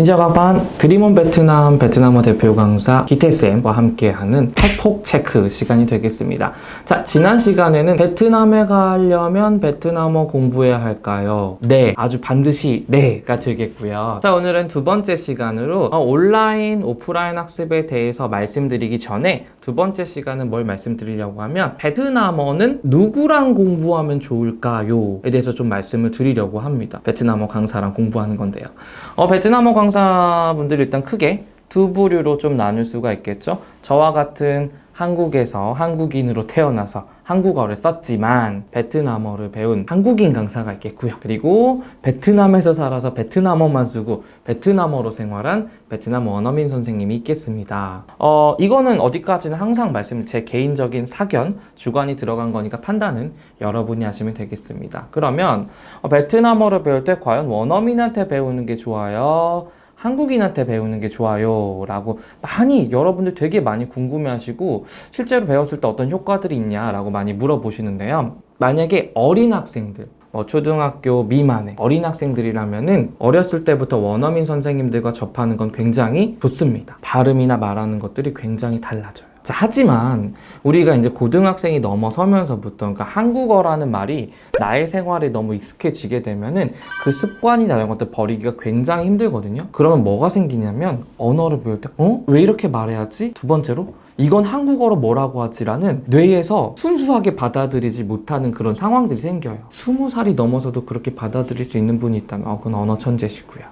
신지어학반 드림온 베트남 베트남어 대표 강사 기태쌤과 함께하는 팩폭 체크 시간이 되겠습니다. 자, 지난 시간에는 베트남에 가려면 베트남어 공부해야 할까요? 네, 아주 반드시 네가 되겠고요. 자, 오늘은 두 번째 시간으로 온라인, 오프라인 학습에 대해서 말씀드리기 전에 두 번째 시간은 뭘 말씀드리려고 하면 베트남어는 누구랑 공부하면 좋을까요?에 대해서 좀 말씀을 드리려고 합니다. 베트남어 강사랑 공부하는 건데요. 베트남어 강사분들이 일단 크게 두 부류로 좀 나눌 수가 있겠죠. 저와 같은 한국에서 한국인으로 태어나서 한국어를 썼지만 베트남어를 배운 한국인 강사가 있겠고요. 그리고 베트남에서 살아서 베트남어만 쓰고 베트남어로 생활한 베트남 원어민 선생님이 있겠습니다. 이거는 어디까지는 항상 제 개인적인 사견, 주관이 들어간 거니까 판단은 여러분이 하시면 되겠습니다. 그러면 베트남어를 배울 때 과연 원어민한테 배우는 게 좋아요? 한국인한테 배우는 게 좋아요 라고 여러분들 되게 많이 궁금해하시고 실제로 배웠을 때 어떤 효과들이 있냐라고 많이 물어보시는데요. 만약에 어린 학생들, 초등학교 미만의 어린 학생들이라면은 어렸을 때부터 원어민 선생님들과 접하는 건 굉장히 좋습니다. 발음이나 말하는 것들이 굉장히 달라져요. 자, 하지만 우리가 이제 고등학생이 넘어서면서부터 그러니까 한국어라는 말이 나의 생활에 너무 익숙해지게 되면은 그 습관이나 이런 것들 버리기가 굉장히 힘들거든요. 그러면 뭐가 생기냐면 언어를 배울 때 왜 이렇게 말해야지? 두 번째로 이건 한국어로 뭐라고 하지라는 뇌에서 순수하게 받아들이지 못하는 그런 상황들이 생겨요. 20살이 넘어서도 그렇게 받아들일 수 있는 분이 있다면 그건 언어 천재시고요.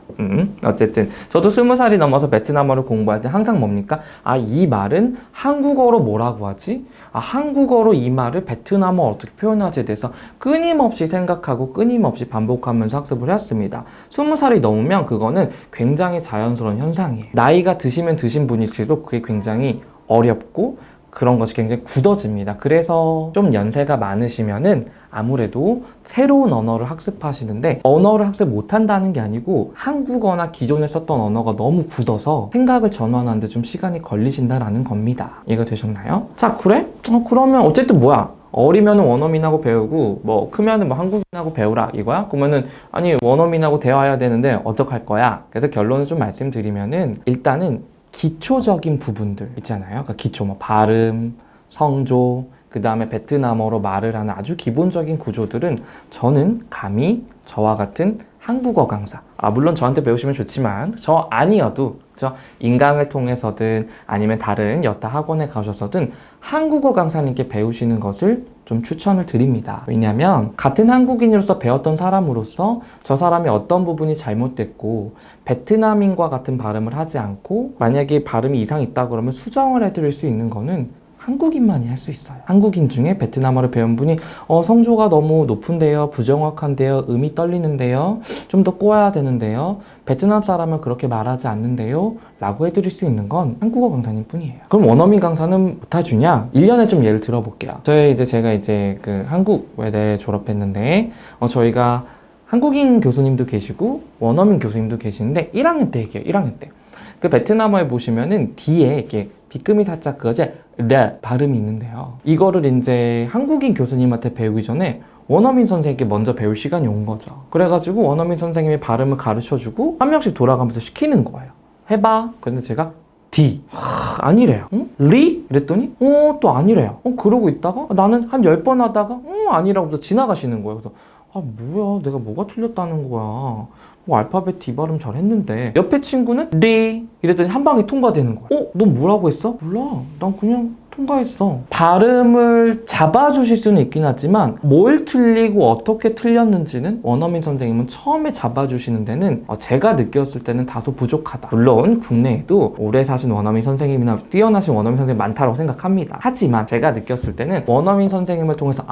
어쨌든 저도 20살이 넘어서 베트남어를 공부할 때 항상 뭡니까? 이 말은 한국어로 뭐라고 하지? 한국어로 이 말을 베트남어 어떻게 표현하지에 대해서 끊임없이 생각하고 끊임없이 반복하면서 학습을 했습니다. 20살이 넘으면 그거는 굉장히 자연스러운 현상이에요. 나이가 드시면 드신 분일수록 그게 굉장히 어렵고 그런 것이 굉장히 굳어집니다. 그래서 좀 연세가 많으시면은 아무래도 새로운 언어를 학습하시는데 언어를 학습 못한다는 게 아니고 한국어나 기존에 썼던 언어가 너무 굳어서 생각을 전환하는데 좀 시간이 걸리신다라는 겁니다. 이해가 되셨나요? 자, 그래? 그러면 어쨌든 뭐야? 어리면은 원어민하고 배우고 크면은 한국인하고 배우라 이거야? 그러면은 원어민하고 대화해야 되는데 어떡할 거야? 그래서 결론을 좀 말씀드리면은 일단은 기초적인 부분들 있잖아요. 그러니까 기초 발음, 성조, 그 다음에 베트남어로 말을 하는 아주 기본적인 구조들은 저는 감히 저와 같은 한국어 강사, 물론 저한테 배우시면 좋지만 저 아니어도 인강을 통해서든 아니면 다른 여타 학원에 가셔서든 한국어 강사님께 배우시는 것을 좀 추천을 드립니다. 왜냐하면 같은 한국인으로서 배웠던 사람으로서 저 사람이 어떤 부분이 잘못됐고 베트남인과 같은 발음을 하지 않고 만약에 발음이 이상이 있다 그러면 수정을 해드릴 수 있는 거는 한국인만이 할 수 있어요. 한국인 중에 베트남어를 배운 분이 성조가 너무 높은데요, 부정확한데요, 음이 떨리는데요, 좀 더 꼬아야 되는데요, 베트남 사람은 그렇게 말하지 않는데요 라고 해드릴 수 있는 건 한국어 강사님 뿐이에요. 그럼 원어민 강사는 못해주냐? 1년에 좀 예를 들어볼게요. 제가 그 한국 외대 졸업했는데 저희가 한국인 교수님도 계시고 원어민 교수님도 계시는데 1학년 때 얘기해요. 1학년 때. 그 베트남어에 보시면은 뒤에 이렇게 빗금이 살짝 르 발음이 있는데요. 이거를 이제 한국인 교수님한테 배우기 전에 원어민 선생님께 먼저 배울 시간이 온 거죠. 그래가지고 원어민 선생님이 발음을 가르쳐주고 한 명씩 돌아가면서 시키는 거예요. 해봐. 근데 제가 D. 아니래요. 리? 이랬더니 또 아니래요. 그러고 있다가 나는 한 10번 하다가 아니라고 해서 지나가시는 거예요. 그래서 뭐야, 내가 뭐가 틀렸다는 거야. 알파벳 D 발음 잘했는데 옆에 친구는 리 이랬더니 한 방에 통과되는 거야. 넌 뭐라고 했어? 몰라, 난 그냥 통과했어. 발음을 잡아주실 수는 있긴 하지만 뭘 틀리고 어떻게 틀렸는지는 원어민 선생님은 처음에 잡아주시는 데는 제가 느꼈을 때는 다소 부족하다. 물론 국내에도 오래 사신 원어민 선생님이나 뛰어나신 원어민 선생님 많다고 생각합니다. 하지만 제가 느꼈을 때는 원어민 선생님을 통해서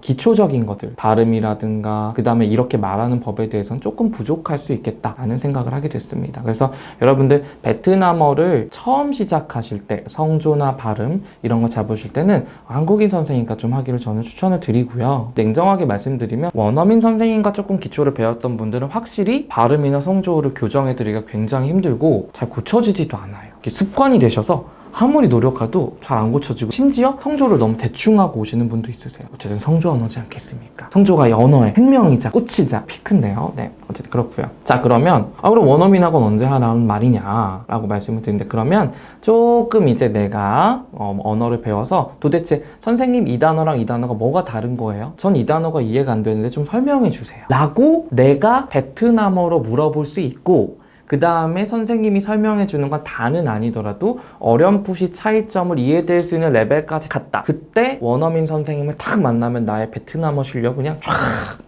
기초적인 것들, 발음이라든가 그 다음에 이렇게 말하는 법에 대해서는 조금 부족할 수 있겠다라는 생각을 하게 됐습니다. 그래서 여러분들 베트남어를 처음 시작하실 때 성조나 발음 이런 거 잡으실 때는 한국인 선생님과 좀 하기를 저는 추천을 드리고요. 냉정하게 말씀드리면 원어민 선생님과 조금 기초를 배웠던 분들은 확실히 발음이나 성조를 교정해드리기가 굉장히 힘들고 잘 고쳐지지도 않아요. 습관이 되셔서 아무리 노력해도 잘 안 고쳐지고 심지어 성조를 너무 대충 하고 오시는 분도 있으세요. 어쨌든 성조 언어지 않겠습니까? 성조가 언어의 생명이자 꽃이자 피크인데요. 네, 어쨌든 그렇고요. 자, 그러면 그럼 원어민 학원 언제 하라는 말이냐 라고 말씀을 드리는데, 그러면 조금 이제 내가 언어를 배워서 도대체 선생님 이 단어랑 이 단어가 뭐가 다른 거예요? 전 이 단어가 이해가 안 되는데 좀 설명해 주세요 라고 내가 베트남어로 물어볼 수 있고, 그 다음에 선생님이 설명해 주는 건 다는 아니더라도 어렴풋이 차이점을 이해될 수 있는 레벨까지 갔다. 그때 원어민 선생님을 탁 만나면 나의 베트남어 실력 그냥 쫙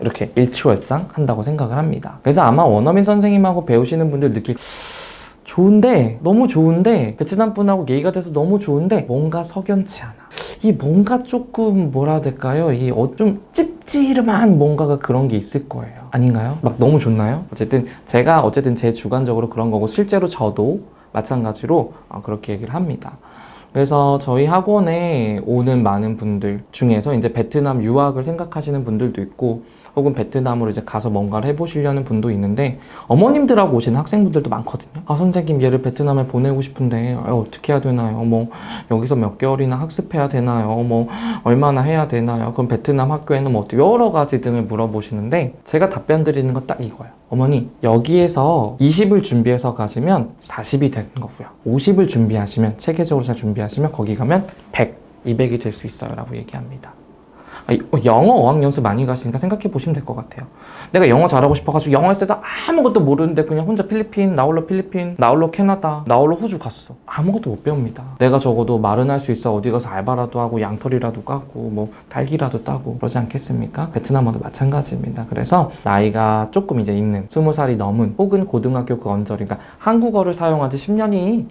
이렇게 일취월장 한다고 생각을 합니다. 그래서 아마 원어민 선생님하고 배우시는 분들 느낄 좋은데, 너무 좋은데, 베트남 분하고 예의가 돼서 너무 좋은데 뭔가 석연치 않아. 이 뭔가 조금 뭐라 해야 될까요? 이 좀 찝찝한 뭔가가 그런 게 있을 거예요. 아닌가요? 막 너무 좋나요? 어쨌든 제가 제 주관적으로 그런 거고, 실제로 저도 마찬가지로 그렇게 얘기를 합니다. 그래서 저희 학원에 오는 많은 분들 중에서 이제 베트남 유학을 생각하시는 분들도 있고, 혹은 베트남으로 이제 가서 뭔가를 해보시려는 분도 있는데, 어머님들하고 오시는 학생분들도 많거든요. 선생님 얘를 베트남에 보내고 싶은데 어떻게 해야 되나요? 뭐 여기서 몇 개월이나 학습해야 되나요? 뭐 얼마나 해야 되나요? 그럼 베트남 학교에는 뭐 여러 가지 등을 물어보시는데, 제가 답변 드리는 건 딱 이거예요. 어머니, 여기에서 20을 준비해서 가시면 40이 되는 거고요. 50을 준비하시면, 체계적으로 잘 준비하시면 거기 가면 100, 200이 될 수 있어요 라고 얘기합니다. 영어 어학연수 많이 가시니까 생각해 보시면 될 것 같아요. 내가 영어 잘하고 싶어가지고 영어 했을 때 아무것도 모르는데 그냥 혼자 필리핀, 나홀로 캐나다, 나홀로 호주 갔어. 아무것도 못 배웁니다. 내가 적어도 말은 할 수 있어. 어디 가서 알바라도 하고 양털이라도 깎고 뭐 딸기라도 따고 그러지 않겠습니까? 베트남어도 마찬가지입니다. 그래서 나이가 조금 이제 있는 20살이 넘은, 혹은 고등학교 그 언저리, 그러니까 한국어를 사용한 지 10년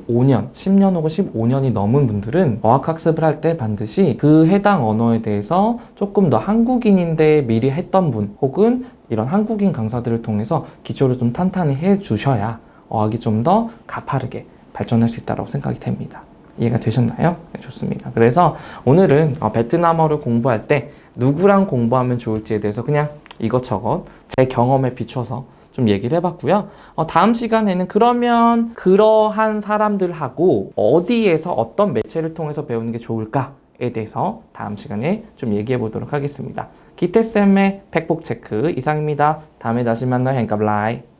혹은 15년이 넘은 분들은 어학학습을 할 때 반드시 그 해당 언어에 대해서 조금 더 한국인인데 미리 했던 분, 혹은 이런 한국인 강사들을 통해서 기초를 좀 탄탄히 해주셔야 어학이 좀 더 가파르게 발전할 수 있다고 생각이 됩니다. 이해가 되셨나요? 네, 좋습니다. 그래서 오늘은 베트남어를 공부할 때 누구랑 공부하면 좋을지에 대해서 그냥 이것저것 제 경험에 비춰서 좀 얘기를 해봤고요. 다음 시간에는 그러면 그러한 사람들하고 어디에서 어떤 매체를 통해서 배우는 게 좋을까에 대해서 다음 시간에 좀 얘기해 보도록 하겠습니다. 기태쌤의 팩폭 체크 이상입니다. 다음에 다시 만나요. 헨갑라이.